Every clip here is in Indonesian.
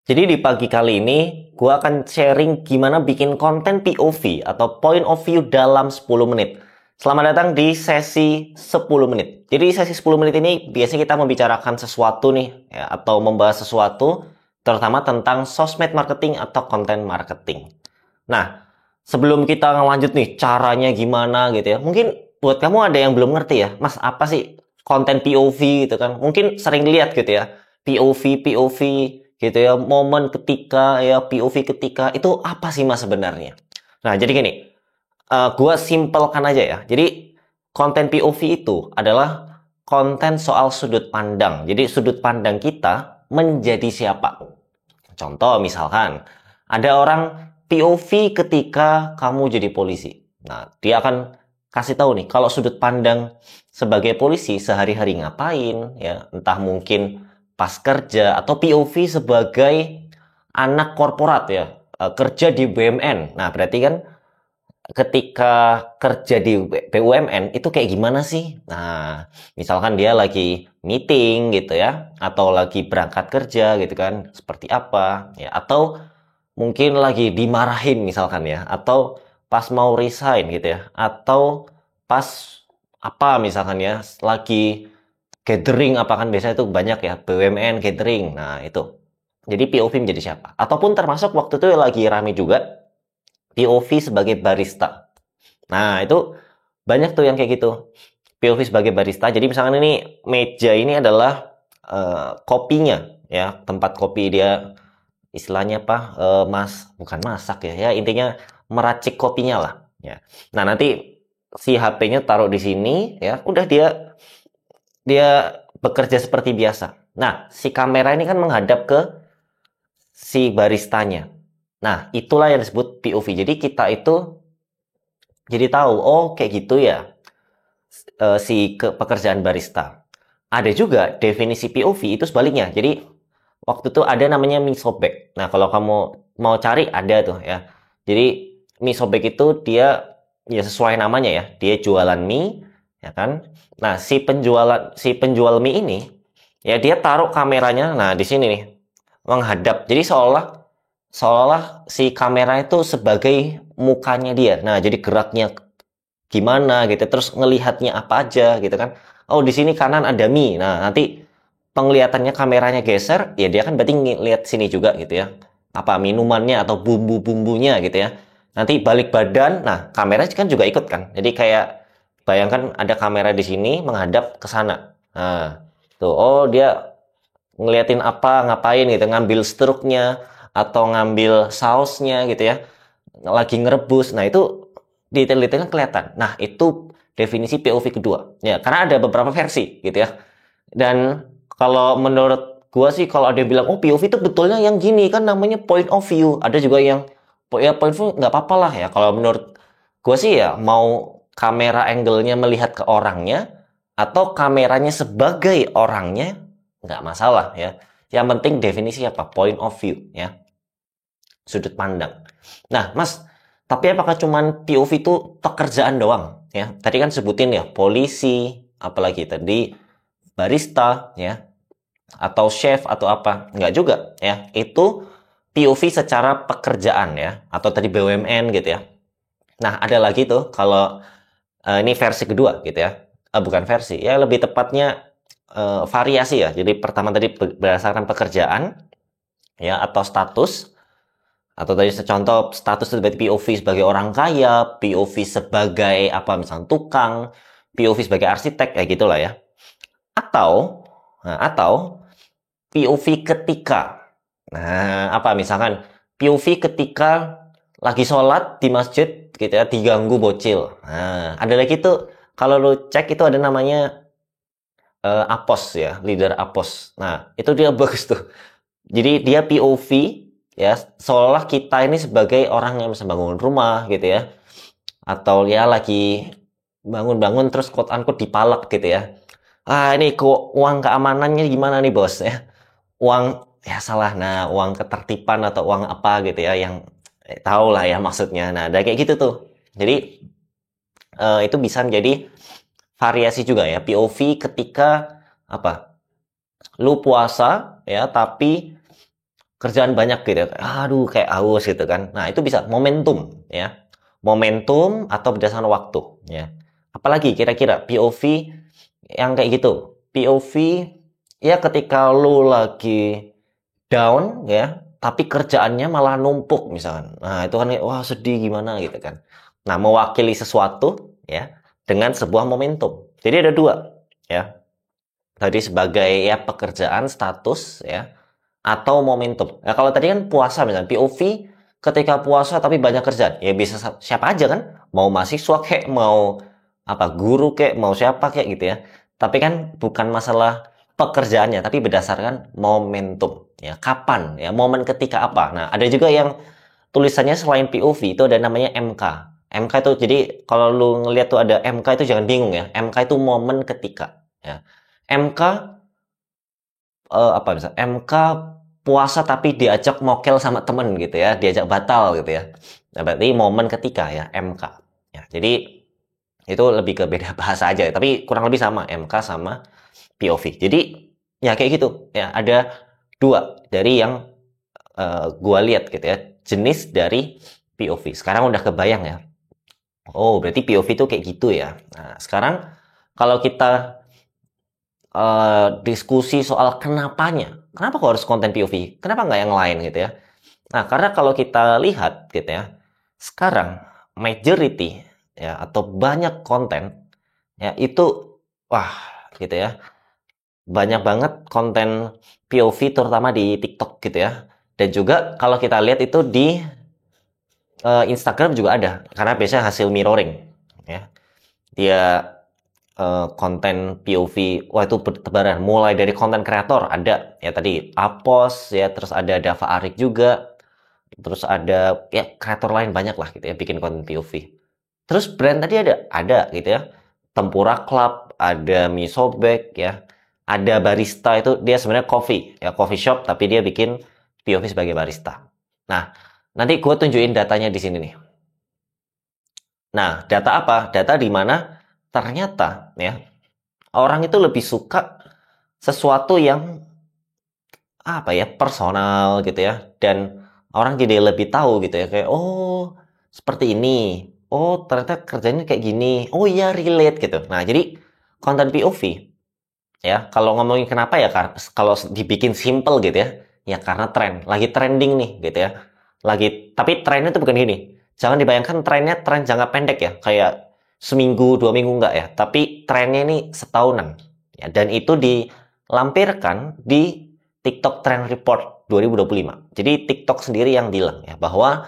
Jadi di pagi kali ini, gue akan sharing gimana bikin konten POV atau Point of View dalam 10 menit. Selamat datang di sesi 10 menit. Jadi sesi 10 menit ini biasanya kita membicarakan sesuatu nih, ya, atau membahas sesuatu, terutama tentang sosmed marketing atau konten marketing. Nah, sebelum kita ngelanjut nih, caranya gimana gitu ya. Mungkin buat kamu ada yang belum ngerti ya, Mas, apa sih konten POV gitu kan? Mungkin sering lihat gitu ya, POV gitu ya, momen ketika ya, POV ketika itu apa sih Mas sebenarnya? Nah, jadi gini, gua simpelkan aja ya. Jadi konten POV itu adalah konten soal sudut pandang. Jadi sudut pandang kita menjadi siapa? Contoh misalkan ada orang POV ketika kamu jadi polisi. Nah, dia akan kasih tahu nih kalau sudut pandang sebagai polisi sehari-hari ngapain ya, entah mungkin pas kerja atau POV sebagai anak korporat ya, kerja di BUMN. Nah, berarti kan ketika kerja di BUMN itu kayak gimana sih? Nah, misalkan dia lagi meeting gitu ya, atau lagi berangkat kerja gitu kan, seperti apa ya, atau mungkin lagi dimarahin misalkan ya, atau pas mau resign gitu ya, atau pas apa misalkan ya, lagi gathering apa kan biasanya itu banyak ya, BUMN gathering. Nah, itu. Jadi POV menjadi siapa? Ataupun termasuk waktu itu lagi rame juga POV sebagai barista. Nah, itu banyak tuh yang kayak gitu. POV sebagai barista. Jadi misalkan ini meja ini adalah kopinya ya, tempat kopi dia istilahnya apa? Bukan masak ya. Ya, intinya meracik kopinya lah ya. Nah, nanti si HP-nya taruh di sini ya. Udah dia dia bekerja seperti biasa. Nah, si kamera ini kan menghadap ke si baristanya. Nah, itulah yang disebut POV. Jadi kita itu jadi tahu, oh kayak gitu ya, pekerjaan barista. Ada juga definisi POV itu sebaliknya. Jadi waktu itu ada namanya mie sobek. Nah, kalau kamu mau cari ada tuh ya. Jadi mie sobek itu dia ya sesuai namanya ya, dia jualan mie ya kan. Nah, si penjual mie ini ya dia taruh kameranya nah di sini nih menghadap. Jadi seolah si kamera itu sebagai mukanya dia. Nah, jadi geraknya gimana gitu, terus ngelihatnya apa aja gitu kan. Oh, di sini kanan ada mie. Nah, nanti penglihatannya kameranya geser, ya dia kan berarti ngeliat sini juga gitu ya. Apa minumannya atau bumbu-bumbunya gitu ya. Nanti balik badan, nah kamera kan juga ikut kan. Jadi kayak bayangkan ada kamera di sini menghadap ke sana. Nah, tuh oh dia ngeliatin apa, ngapain gitu, ngambil struknya atau ngambil sausnya gitu ya. Lagi ngerebus. Nah, itu detail-detailnya kelihatan. Nah, itu definisi POV kedua. Ya, karena ada beberapa versi gitu ya. Dan kalau menurut gua sih kalau ada yang bilang, oh POV itu betulnya yang gini kan namanya point of view. Ada juga yang ya point of view nggak apa-apa lah ya. Kalau menurut gua sih ya mau kamera angle-nya melihat ke orangnya atau kameranya sebagai orangnya nggak masalah ya. Yang penting definisi apa? Point of view ya. Sudut pandang. Nah, Mas, tapi apakah cuman POV itu pekerjaan doang ya? Tadi kan sebutin ya polisi, apalagi tadi barista ya, atau chef atau apa? Enggak juga ya. Itu POV secara pekerjaan ya, atau tadi BUMN gitu ya. Nah, ada lagi tuh kalau ini versi kedua gitu ya. Bukan versi, ya lebih tepatnya variasi ya. Jadi pertama tadi berdasarkan pekerjaan ya atau status. Atau tadi contoh status itu berarti POV sebagai orang kaya, POV sebagai apa misalnya tukang, POV sebagai arsitek, ya gitulah ya. Atau POV ketika. Nah, apa misalkan POV ketika lagi sholat di masjid gitu ya, diganggu bocil. Nah, ada lagi tuh kalau lu cek itu ada namanya APOS ya, leader APOS. Nah, itu dia bagus tuh. Jadi dia POV ya, seolah kita ini sebagai orang yang bisa bangun rumah gitu ya. Atau ya lagi bangun-bangun terus quote unquote dipalak gitu ya. Ah, ini kok uang keamanannya gimana nih, Bos ya? Uang ya salah. Nah, uang ketertiban atau uang apa gitu ya yang tahu lah ya maksudnya. Nah, ada kayak gitu tuh. Jadi itu bisa menjadi variasi juga ya. POV ketika apa? Lu puasa ya, tapi kerjaan banyak gitu, aduh kayak aus gitu kan. Nah itu bisa momentum ya, momentum atau berdasarkan waktu ya. Apalagi kira-kira POV yang kayak gitu, POV ya ketika lu lagi down ya, tapi kerjaannya malah numpuk misalkan. Nah itu kan wah sedih gimana gitu kan. Nah mewakili sesuatu ya dengan sebuah momentum. Jadi ada dua ya. Tadi sebagai ya pekerjaan status ya atau momentum. Nah, kalau tadi kan puasa misalnya POV ketika puasa tapi banyak kerjaan. Ya bisa siapa aja kan? Mau mahasiswa kek, mau apa guru kek, mau siapa kek gitu ya. Tapi kan bukan masalah pekerjaannya, tapi berdasarkan momentum. Ya, kapan ya, momen ketika apa. Nah, ada juga yang tulisannya selain POV itu ada namanya MK. MK itu jadi kalau lu ngelihat tuh ada MK itu jangan bingung ya. MK itu momen ketika ya. MK apa misalnya MK puasa tapi diajak mokel sama temen gitu ya, diajak batal gitu ya. Nah, berarti momen ketika ya MK. Ya, jadi itu lebih ke beda bahasa aja, tapi kurang lebih sama MK sama POV. Jadi ya kayak gitu ya, ada dua dari yang gua lihat gitu ya, jenis dari POV. Sekarang udah kebayang ya. Oh, berarti POV itu kayak gitu ya. Nah, sekarang kalau kita diskusi soal kenapanya. Kenapa kok harus konten POV? Kenapa nggak yang lain gitu ya? Nah, karena kalau kita lihat gitu ya, sekarang majority ya atau banyak konten ya itu wah gitu ya. Banyak banget konten POV terutama di TikTok gitu ya. Dan juga kalau kita lihat itu di Instagram juga ada karena biasanya hasil mirroring ya. Dia konten POV, wah itu bertebaran. Mulai dari konten kreator ada ya tadi Apos ya, terus ada Dava Arik juga, terus ada ya kreator lain banyak lah gitu ya bikin konten POV. Terus brand tadi ada gitu ya, Tempura Club, ada Misobek ya, ada barista itu dia sebenarnya coffee shop tapi dia bikin POV sebagai barista. Nah nanti gue tunjukin datanya di sini nih. Nah data apa? Data di mana ternyata ya orang itu lebih suka sesuatu yang apa ya personal gitu ya, dan orang jadi lebih tahu gitu ya kayak oh seperti ini, oh ternyata kerjanya kayak gini, oh iya relate gitu. Nah jadi konten POV ya kalau ngomongin kenapa ya kalau dibikin simple gitu ya karena tren lagi trending nih gitu ya, lagi tapi trennya itu bukan gini, jangan dibayangkan trennya tren jangka pendek ya kayak seminggu 2 minggu enggak ya, tapi trennya ini setahunan ya, dan itu dilampirkan di TikTok Trend Report 2025. Jadi TikTok sendiri yang bilang ya bahwa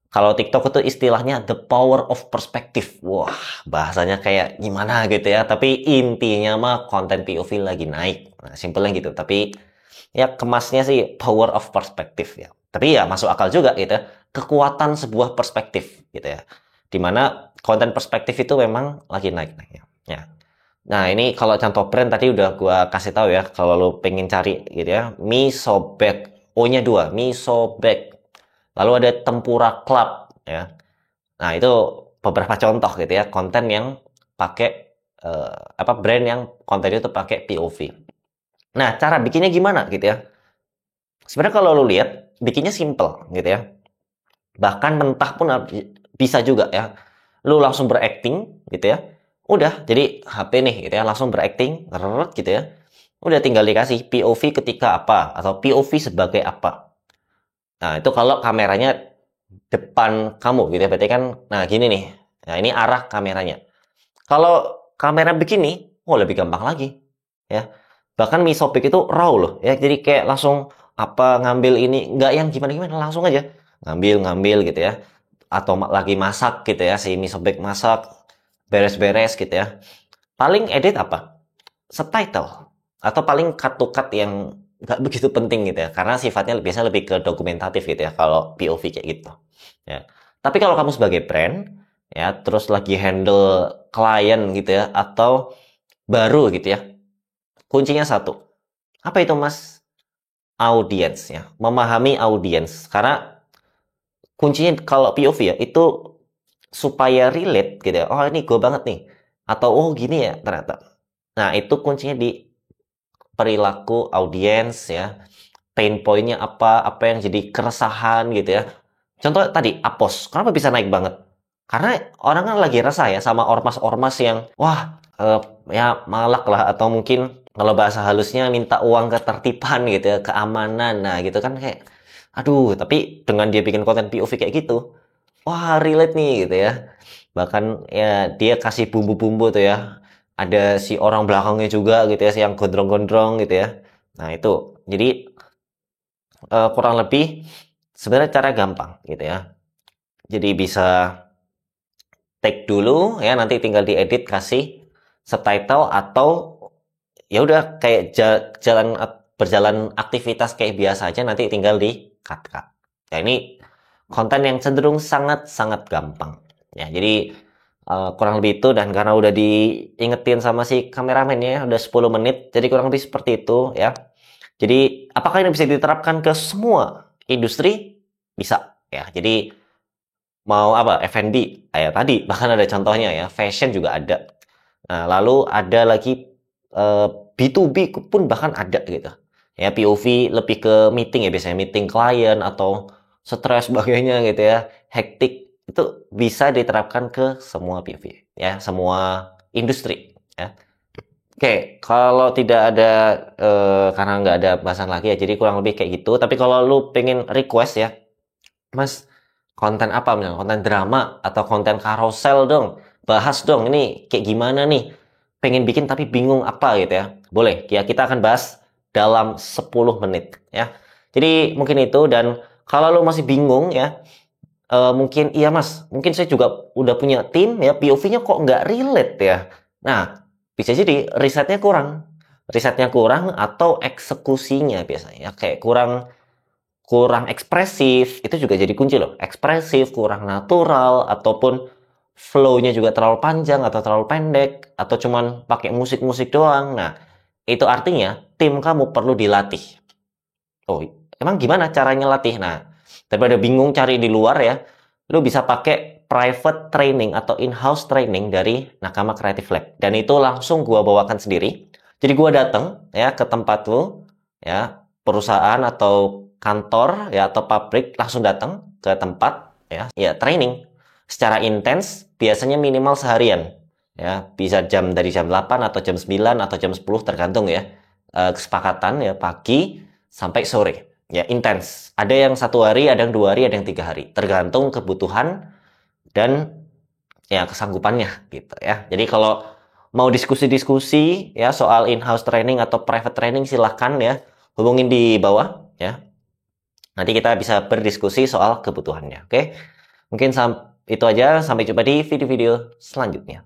kalau TikTok itu istilahnya the power of perspective. Wah, bahasanya kayak gimana gitu ya. Tapi intinya mah konten POV lagi naik. Nah, simpelnya gitu. Tapi ya kemasnya sih power of perspective ya. Tapi ya masuk akal juga gitu ya. Kekuatan sebuah perspektif gitu ya. Dimana konten perspektif itu memang lagi naik-naiknya. Ya. Nah, ini kalau contoh brand tadi udah gua kasih tahu ya. Kalau lo pengen cari gitu ya. Misobek. O-nya 2. Misobek. Lalu ada Tempura Club ya. Nah, itu beberapa contoh gitu ya, konten yang pakai apa brand yang kontennya itu pakai POV. Nah, cara bikinnya gimana gitu ya? Sebenarnya kalau lu lihat bikinnya simple gitu ya. Bahkan mentah pun bisa juga ya. Lu langsung berakting gitu ya. Udah, jadi HP nih gitu ya, langsung berakting, gitu ya. Udah tinggal dikasih POV ketika apa atau POV sebagai apa. Nah, itu kalau kameranya depan kamu gitu ya, berarti kan, nah gini nih. Nah, ini arah kameranya. Kalau kamera begini, oh lebih gampang lagi. Ya. Bahkan Misobik itu raw loh. Ya, jadi kayak langsung apa ngambil ini, nggak yang gimana-gimana, langsung aja. Ngambil gitu ya. Atau lagi masak gitu ya, si Misobik masak, beres-beres gitu ya. Paling edit apa? Subtitle. Atau paling cut-to-cut yang nggak begitu penting gitu ya, karena sifatnya biasanya lebih ke dokumentatif gitu ya kalau POV kayak gitu ya. Tapi kalau kamu sebagai brand ya terus lagi handle klien gitu ya atau baru gitu ya, kuncinya satu, apa itu mas? Audiens ya, memahami audiens. Karena kuncinya kalau POV ya itu supaya relate gitu ya, oh ini gue banget nih, atau oh gini ya ternyata. Nah itu kuncinya di perilaku audiens ya, pain point-nya apa yang jadi keresahan gitu ya. Contoh tadi, Apos. Kenapa bisa naik banget? Karena orang kan lagi resah ya sama ormas-ormas yang, wah, ya malak lah. Atau mungkin kalau bahasa halusnya minta uang ketertiban gitu ya, keamanan. Nah gitu kan kayak, aduh, tapi dengan dia bikin konten POV kayak gitu, wah relate nih gitu ya. Bahkan ya dia kasih bumbu-bumbu tuh ya. Ada si orang belakangnya juga gitu ya, si yang gondrong-gondrong gitu ya. Nah itu, jadi kurang lebih sebenarnya cara gampang gitu ya. Jadi bisa take dulu ya, nanti tinggal diedit kasih subtitle atau ya udah kayak berjalan aktivitas kayak biasa aja, nanti tinggal di cut. Ya ini konten yang cenderung sangat gampang. Ya jadi kurang lebih itu, dan karena udah diingetin sama si kameramen ya udah 10 menit, jadi kurang lebih seperti itu ya. Jadi apakah ini bisa diterapkan ke semua industri? Bisa ya. Jadi mau apa, F&B kayak tadi bahkan ada contohnya ya, fashion juga ada. Nah lalu ada lagi B2B pun bahkan ada gitu ya. POV lebih ke meeting ya, biasanya meeting klien atau stres sebagainya gitu ya, hektik, itu bisa diterapkan ke semua POV ya, semua industri ya. Oke, kalau tidak ada karena nggak ada bahasan lagi ya, jadi kurang lebih kayak gitu. Tapi kalau lu pengen request ya, Mas, konten apa misalnya? Konten drama atau konten karosel dong. Bahas dong, ini kayak gimana nih? Pengen bikin tapi bingung apa gitu ya. Boleh, ya kita akan bahas dalam 10 menit ya. Jadi mungkin itu, dan kalau lo masih bingung ya, mungkin iya Mas, mungkin saya juga udah punya tim ya, POV-nya kok nggak relate ya. Nah, bisa jadi risetnya kurang atau eksekusinya biasanya kayak kurang ekspresif. Itu juga jadi kunci loh, ekspresif, kurang natural, ataupun flow-nya juga terlalu panjang atau terlalu pendek, atau cuman pakai musik-musik doang. Nah, itu artinya tim kamu perlu dilatih. Oh, emang gimana caranya latih? Nah, daripada bingung cari di luar ya, lu bisa pakai private training atau in-house training dari Nakama Creative Lab. Dan itu langsung gua bawakan sendiri. Jadi gua datang ya ke tempat lu ya, perusahaan atau kantor ya atau pabrik, langsung datang ke tempat ya training secara intens, biasanya minimal seharian ya, bisa dari jam 8 atau jam 9 atau jam 10 tergantung ya, kesepakatan ya, pagi sampai sore ya, intens. Ada yang 1 hari, ada yang 2 hari, ada yang 3 hari, tergantung kebutuhan dan ya kesanggupannya gitu ya. Jadi kalau mau diskusi-diskusi ya soal in-house training atau private training, silahkan ya hubungin di bawah ya. Nanti kita bisa berdiskusi soal kebutuhannya. Oke, mungkin itu aja. Sampai jumpa di video-video selanjutnya.